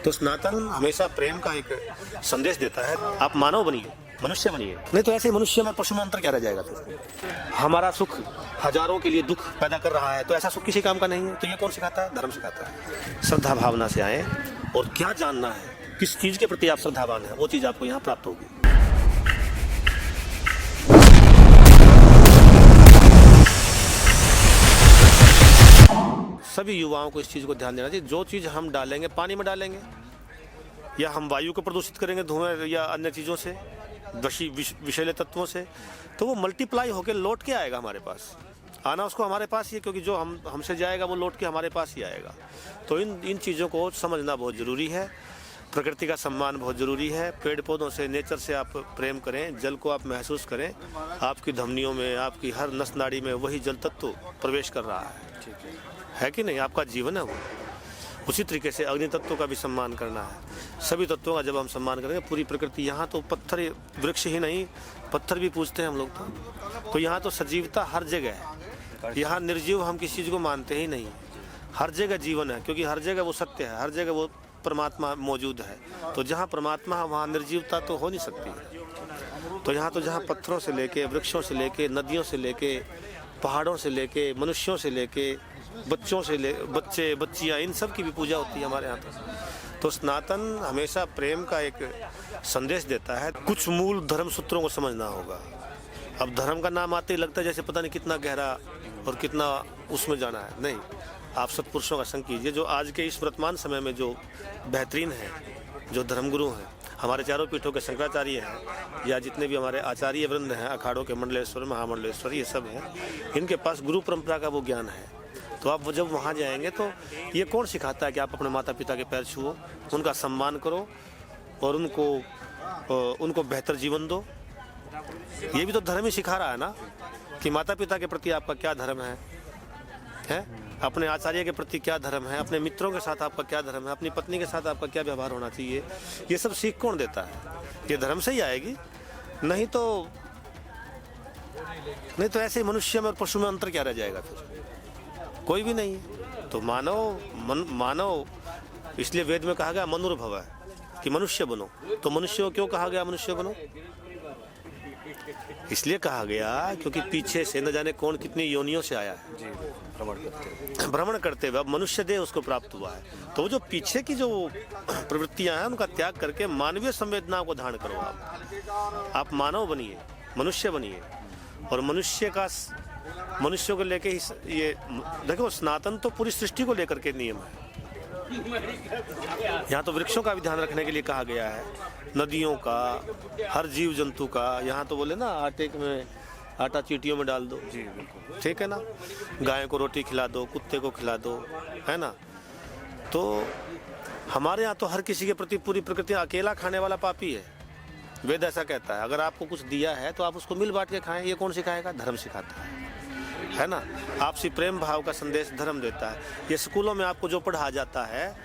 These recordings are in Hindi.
तो सनातन हमेशा प्रेम का एक संदेश देता है। आप मानव बनिए, मनुष्य बनिए, नहीं तो ऐसे मनुष्य में पशु में अंतर क्या रह जाएगा फिर। हमारा सुख हजारों के लिए दुख पैदा कर रहा है तो ऐसा सुख किसी काम का नहीं है। तो ये कौन सिखाता है? धर्म सिखाता है। श्रद्धा भावना से आए और क्या जानना है, किस चीज के प्रति आप श्रद्धावान है, वो चीज आपको यहाँ प्राप्त होगी। सभी युवाओं को इस चीज को ध्यान देना चाहिए। जो चीज हम डालेंगे, पानी में डालेंगे या हम वायु को प्रदूषित करेंगे धुएं या अन्य चीजों से, विषैले तत्वों से, तो वो मल्टीप्लाई होकर लौट के आएगा हमारे पास। आना उसको हमारे पास ही है, क्योंकि जो हमसे जाएगा वो लौट के हमारे पास ही आएगा। तो इन चीज़ों को समझना बहुत ज़रूरी है। प्रकृति का सम्मान बहुत ज़रूरी है। पेड़ पौधों से, नेचर से आप प्रेम करें, जल को आप महसूस करें। आपकी धमनियों में, आपकी हर नस नाड़ी में वही जल तत्व प्रवेश कर रहा है कि नहीं? आपका जीवन है वो। उसी तरीके से अग्नि तत्वों का भी सम्मान करना है। सभी तत्वों का जब हम सम्मान करेंगे, पूरी प्रकृति, यहाँ तो पत्थर, वृक्ष ही नहीं, पत्थर भी पूजते हैं हम लोग तो यहाँ तो सजीवता हर जगह है। यहाँ निर्जीव हम किसी चीज़ को मानते ही नहीं। हर जगह जीवन है, क्योंकि हर जगह वो सत्य है, हर जगह वो परमात्मा मौजूद है। तो जहाँ परमात्मा है वहाँ निर्जीवता तो हो नहीं सकती। तो यहाँ तो जहाँ पत्थरों से लेके, वृक्षों से लेके, नदियों से लेके, पहाड़ों से लेके, मनुष्यों से लेके, बच्चों से बच्चे बच्चियाँ, इन सब की भी पूजा होती है हमारे यहाँ। तो सनातन हमेशा प्रेम का एक संदेश देता है। कुछ मूल धर्म सूत्रों को समझना होगा। अब धर्म का नाम आते ही लगता है जैसे पता नहीं कितना गहरा और कितना उसमें जाना है। नहीं, आप सत्पुरुषों का संग कीजिए, जो आज के इस वर्तमान समय में जो बेहतरीन है, जो धर्मगुरु हैं, हमारे चारों पीठों के शंकराचार्य हैं, या जितने भी हमारे आचार्य वृंद हैं, अखाड़ों के मंडलेश्वर, महामंडलेश्वर, ये सब हैं, इनके पास गुरु परंपरा का वो ज्ञान है। तो आप जब वहाँ जाएंगे तो ये कौन सिखाता है कि आप अपने माता पिता के पैर छुओ, उनका सम्मान करो और उनको बेहतर जीवन दो। ये भी तो धर्म ही सिखा रहा है ना, कि माता पिता के प्रति आपका क्या धर्म है? अपने आचार्य के प्रति क्या धर्म है, अपने मित्रों के साथ आपका क्या धर्म है, अपनी पत्नी के साथ आपका क्या व्यवहार होना चाहिए। ये सब सीख कौन देता है? ये धर्म से ही आएगी। नहीं तो ऐसे ही मनुष्य में और पशु में अंतर क्या रह जाएगा फिर? कोई भी नहीं है। तो मानव इसलिए वेद में कहा गया मनुर्भव है, कि मनुष्य बनो। तो मनुष्य को क्यों कहा गया मनुष्य बनो? इसलिए कहा गया क्योंकि पीछे से न जाने कौन कितनी योनियों से आया है, भ्रमण करते हुए अब मनुष्य देह उसको प्राप्त हुआ है। तो जो पीछे की जो प्रवृत्तियां हैं उनका त्याग करके मानवीय संवेदनाओं को धारण करो। आप मानव बनिए, मनुष्य बनिए। और मनुष्यों को लेके ही ये देखो, सनातन तो पूरी सृष्टि को लेकर के नियम है। यहाँ तो वृक्षों का भी ध्यान रखने के लिए कहा गया है, नदियों का, हर जीव जंतु का। यहाँ तो बोले ना, आटा चींटियों में डाल दो, जी बिल्कुल ठीक है ना। गाय को रोटी खिला दो, कुत्ते को खिला दो, है ना। तो हमारे यहाँ तो हर किसी के प्रति पूरी प्रकृति, अकेला खाने वाला पापी है। वेद ऐसा कहता है, अगर आपको कुछ दिया है तो आप उसको मिल बांट के खाएं। ये कौन सिखाएगा? धर्म सिखाता है ना। आपसी प्रेम भाव का संदेश धर्म देता है। ये स्कूलों में आपको जो पढ़ाया जाता है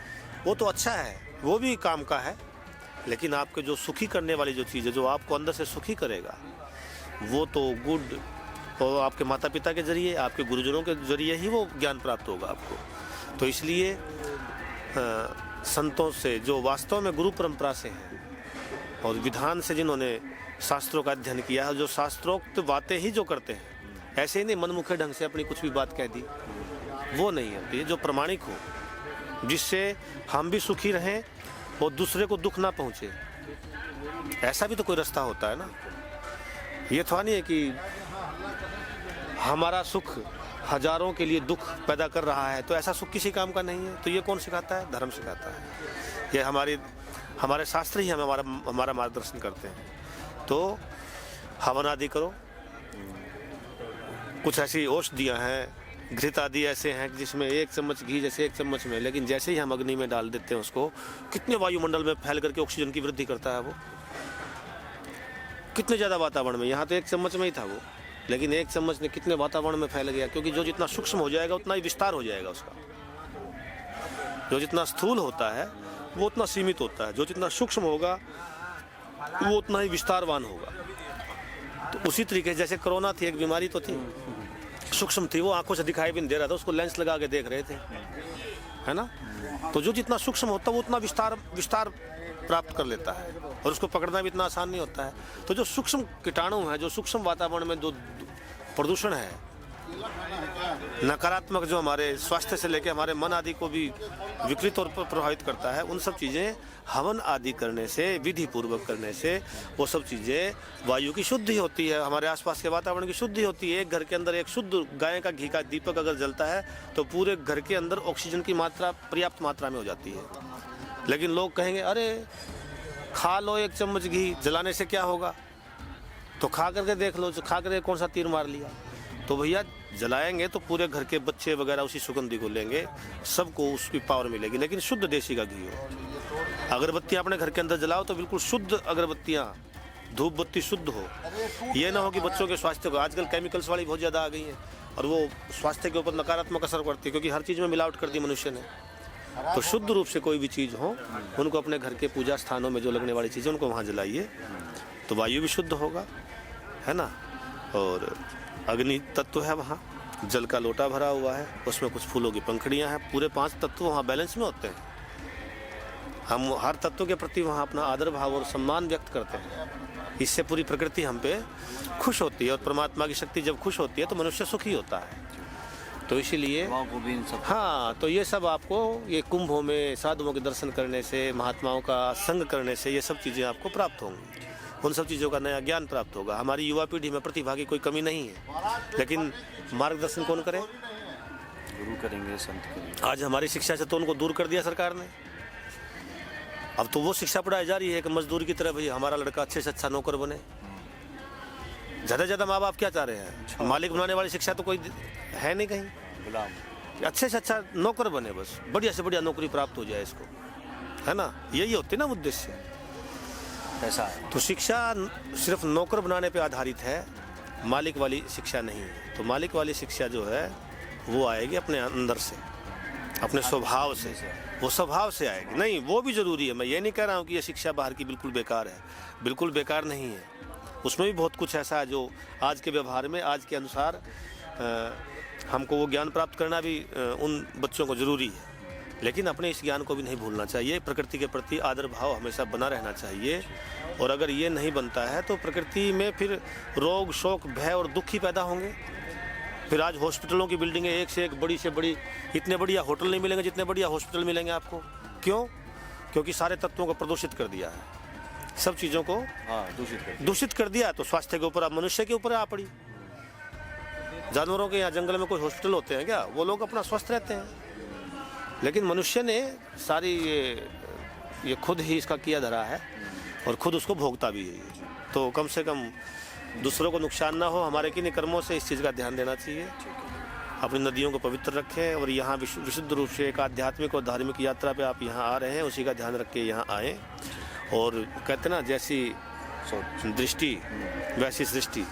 वो तो अच्छा है, वो भी काम का है, लेकिन आपके जो सुखी करने वाली जो चीज़ है, जो आपको अंदर से सुखी करेगा, वो तो गुड, और आपके माता पिता के जरिए, आपके गुरुजनों के जरिए ही वो ज्ञान प्राप्त होगा आपको। तो इसलिए संतों से जो वास्तव में गुरु परंपरा से हैं और विधान से जिन्होंने शास्त्रों का अध्ययन किया है, जो शास्त्रोक्त बातें ही जो करते हैं, ऐसे ही नहीं मनमुखे ढंग से अपनी कुछ भी बात कह दी, वो नहीं है। जो प्रमाणिक हो, जिससे हम भी सुखी रहें और दूसरे को दुख ना पहुंचे, ऐसा भी तो कोई रास्ता होता है ना। ये थोड़ा नहीं है कि हमारा सुख हजारों के लिए दुख पैदा कर रहा है तो ऐसा सुख किसी काम का नहीं है। तो ये कौन सिखाता है? धर्म सिखाता है। ये हमारे शास्त्र ही हमारा मार्गदर्शन करते हैं। तो हवन आदि करो। कुछ ऐसी औषधियाँ हैं, घृत आदि ऐसे हैं जिसमें 1 चम्मच घी जैसे 1 चम्मच में, लेकिन जैसे ही हम अग्नि में डाल देते हैं उसको, कितने वायुमंडल में फैल करके ऑक्सीजन की वृद्धि करता है वो, कितने ज़्यादा वातावरण में। यहाँ तो 1 चम्मच में ही था वो, लेकिन 1 चम्मच ने कितने वातावरण में फैल गया। क्योंकि जो जितना सूक्ष्म हो जाएगा उतना ही विस्तार हो जाएगा उसका। जो जितना स्थूल होता है वो उतना सीमित होता है, जो जितना सूक्ष्म होगा वो उतना ही विस्तारवान होगा। तो उसी तरीके से जैसे कोरोना थी, एक बीमारी तो थी, सूक्ष्म थी, वो आंखों से दिखाई भी नहीं दे रहा था, उसको लेंस लगा के देख रहे थे, है ना। तो जो जितना सूक्ष्म होता है वो उतना विस्तार प्राप्त कर लेता है, और उसको पकड़ना भी इतना आसान नहीं होता है। तो जो सूक्ष्म कीटाणु हैं, जो सूक्ष्म वातावरण में जो प्रदूषण है, नकारात्मक, जो हमारे स्वास्थ्य से लेकर हमारे मन आदि को भी विकृत तौर पर प्रभावित करता है, उन सब चीज़ें हवन आदि करने से, विधि पूर्वक करने से वो सब चीज़ें वायु की शुद्धि होती है, हमारे आसपास के वातावरण की शुद्धि होती है। एक घर के अंदर एक शुद्ध गाय का घी का दीपक अगर जलता है तो पूरे घर के अंदर ऑक्सीजन की मात्रा पर्याप्त मात्रा में हो जाती है। लेकिन लोग कहेंगे अरे खा लो 1 चम्मच घी, जलाने से क्या होगा? तो खा करके देख लो, खा करके कौन सा तीर मार लिया? तो भैया जलाएंगे तो पूरे घर के बच्चे वगैरह उसी सुगंधी को लेंगे, सबको उसकी पावर मिलेगी, लेकिन शुद्ध देसी का घी हो। अगरबत्तियाँ अपने घर के अंदर जलाओ तो बिल्कुल शुद्ध अगरबत्तियाँ, धूप बत्ती शुद्ध हो। ये ना हो कि बच्चों के स्वास्थ्य को, आजकल केमिकल्स वाली बहुत ज़्यादा आ गई हैं और वो स्वास्थ्य के ऊपर नकारात्मक असर पड़ती है, क्योंकि हर चीज़ में मिलावट कर दी मनुष्य ने। तो शुद्ध रूप से कोई भी चीज़ हो, उनको अपने घर के पूजा स्थानों में जो लगने वाली चीज़ें उनको वहाँ जलाइए, तो वायु भी शुद्ध होगा, है ना। और अग्नि तत्व है वहाँ, जल का लोटा भरा हुआ है, उसमें कुछ फूलों की पंखुड़ियाँ हैं, पूरे 5 तत्व वहाँ बैलेंस में होते हैं। हम हर तत्व के प्रति वहाँ अपना आदर भाव और सम्मान व्यक्त करते हैं। इससे पूरी प्रकृति हम पे खुश होती है, और परमात्मा की शक्ति जब खुश होती है तो मनुष्य सुखी होता है। तो इसीलिए हाँ, तो ये सब आपको ये कुंभों में साधुओं के दर्शन करने से, महात्माओं का संग करने से ये सब चीज़ें आपको प्राप्त होंगी। उन सब चीज़ों का नया ज्ञान प्राप्त होगा। हमारी युवा पीढ़ी में प्रतिभा की कोई कमी नहीं है, लेकिन मार्गदर्शन कौन करे? गुरु करेंगे, संत करेंगे। आज हमारी शिक्षा से तो उनको दूर कर दिया सरकार ने। अब तो वो शिक्षा पढ़ाई जा रही है कि मजदूर की तरह भाई हमारा लड़का अच्छे से अच्छा नौकर बने। ज़्यादा से ज़्यादा माँ बाप क्या चाह रहे हैं? मालिक बनाने वाली शिक्षा तो कोई है नहीं कहीं, गुलाम। अच्छे से अच्छा नौकर बने, बस बढ़िया से बढ़िया नौकरी प्राप्त हो जाए इसको, है ना। यही होती है ना उद्देश्य। ऐसा है। तो शिक्षा सिर्फ नौकर बनाने पे आधारित है, मालिक वाली शिक्षा नहीं है। तो मालिक वाली शिक्षा जो है वो आएगी अपने अंदर से, अपने स्वभाव से, वो स्वभाव से आएगी। नहीं, वो भी ज़रूरी है। मैं ये नहीं कह रहा हूँ कि ये शिक्षा बाहर की बिल्कुल बेकार है, बिल्कुल बेकार नहीं है। उसमें भी बहुत कुछ ऐसा है जो आज के व्यवहार में, आज के अनुसार हमको वो ज्ञान प्राप्त करना भी उन बच्चों को ज़रूरी है। लेकिन अपने इस ज्ञान को भी नहीं भूलना चाहिए। प्रकृति के प्रति आदर भाव हमेशा बना रहना चाहिए, और अगर ये नहीं बनता है तो प्रकृति में फिर रोग, शोक, भय और दुख ही पैदा होंगे। फिर आज हॉस्पिटलों की बिल्डिंगें एक से एक बड़ी से बड़ी, इतने बढ़िया होटल नहीं मिलेंगे जितने बढ़िया हॉस्पिटल मिलेंगे आपको। क्यों? क्योंकि सारे तत्वों को प्रदूषित कर दिया है, सब चीज़ों को दूषित कर दिया। तो स्वास्थ्य के ऊपर अब मनुष्य के ऊपर आ पड़ी। जानवरों के यहाँ जंगल में कोई हॉस्पिटल होते हैं क्या? वो लोग अपना स्वस्थ रहते हैं। लेकिन मनुष्य ने सारी ये खुद ही इसका किया धरा है, और खुद उसको भोगता भी है। तो कम से कम दूसरों को नुकसान ना हो, हमारे किन्हीं कर्मों से इस चीज़ का ध्यान देना चाहिए। अपनी नदियों को पवित्र रखें, और यहाँ विशुद्ध रूप से एक आध्यात्मिक और धार्मिक यात्रा पे आप यहाँ आ रहे हैं, उसी का ध्यान रख के यहाँ आएँ। और कहते ना, जैसी दृष्टि वैसी सृष्टि।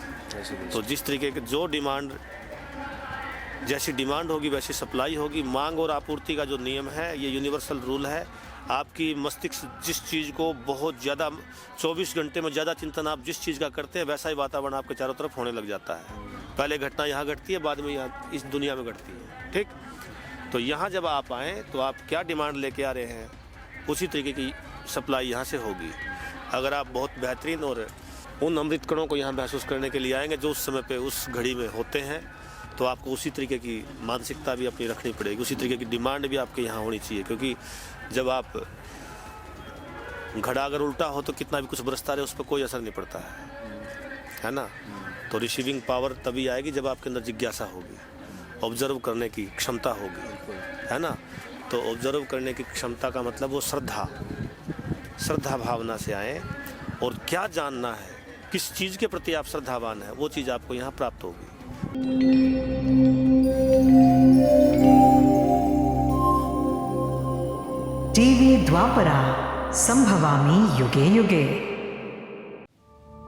तो जिस तरीके के जो डिमांड, जैसी डिमांड होगी वैसी सप्लाई होगी। मांग और आपूर्ति का जो नियम है, ये यूनिवर्सल रूल है। आपकी मस्तिष्क जिस चीज़ को बहुत ज़्यादा 24 घंटे में ज़्यादा चिंतन आप जिस चीज़ का करते हैं, वैसा ही वातावरण आपके चारों तरफ होने लग जाता है। पहले घटना यहाँ घटती है, बाद में यहाँ इस दुनिया में घटती है। ठीक, तो यहाँ जब आप आएँ तो आप क्या डिमांड लेके आ रहे हैं, उसी तरीके की सप्लाई यहाँ से होगी। अगर आप बहुत बेहतरीन और उन अमृत कणों को यहाँ महसूस करने के लिए आएंगे जो उस समय पे उस घड़ी में होते हैं, तो आपको उसी तरीके की मानसिकता भी अपनी रखनी पड़ेगी, उसी तरीके की डिमांड भी आपके यहाँ होनी चाहिए। क्योंकि जब आप घड़ा अगर उल्टा हो तो कितना भी कुछ बरसता रहे, उस पर कोई असर नहीं पड़ता है ना। तो रिसीविंग पावर तभी आएगी जब आपके अंदर जिज्ञासा होगी, ऑब्जर्व करने की क्षमता होगी, है ना। तो ऑब्जर्व करने की क्षमता का मतलब वो श्रद्धा भावना से आए, और क्या जानना है, किस चीज़ के प्रति आप श्रद्धावान हैं, वो चीज़ आपको यहाँ प्राप्त होगी। टीवी द्वापरा, संभवामि युगे युगे।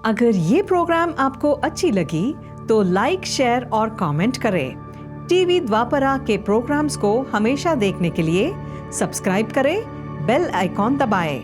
अगर ये प्रोग्राम आपको अच्छी लगी तो लाइक, शेयर और कमेंट करें। टीवी द्वापरा के प्रोग्राम्स को हमेशा देखने के लिए सब्सक्राइब करें, बेल आइकॉन दबाएं।